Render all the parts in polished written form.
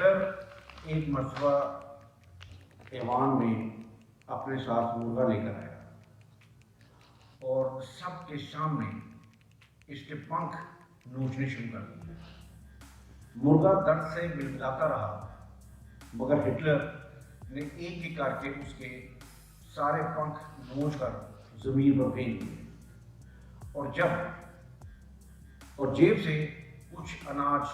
Hitler ایک مرتبہ ایوان میں اپنے ساتھ مرغا لے کر آیا اور سب کے سامنے اس کے پنکھ نوچنے شروع کر دیے۔ مرغا درد سے بلبلاتا رہا، مگر ہٹلر نے ایک ایک کر کے اس کے سارے پنکھ نوچ کر زمین پر پھینک دیے اور جیب سے کچھ اناج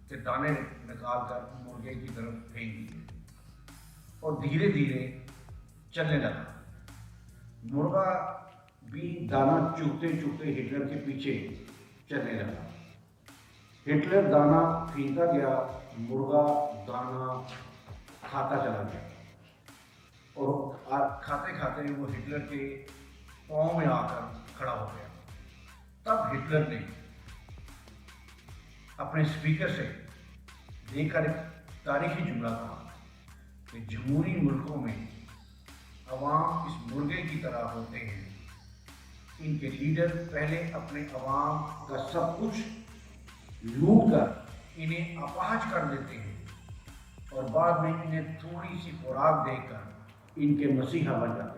کے دانے نکال کر مرغے کی طرف پھینک دیے اور دھیرے دھیرے چلنے لگا۔ مرغا بھی دانا چگتے چگتے ہٹلر کے پیچھے چلنے لگا۔ ہٹلر دانا پھینکتا گیا، مرغا دانا کھاتا چلا گیا اور کھاتے کھاتے وہ ہٹلر کے پاؤں میں آ کر کھڑا ہو گیا۔ تب ہٹلر نے اپنے اسپیکر سے دے کر ایک تاریخی جملہ کہا کہ جمہوری ملکوں میں عوام اس مرغے کی طرح ہوتے ہیں، ان کے لیڈر پہلے اپنے عوام کا سب کچھ لوٹ کر انہیں اپاہج کر دیتے ہیں اور بعد میں انہیں تھوڑی سی خوراک دے کر ان کے مسیحا بن جاتے ہیں۔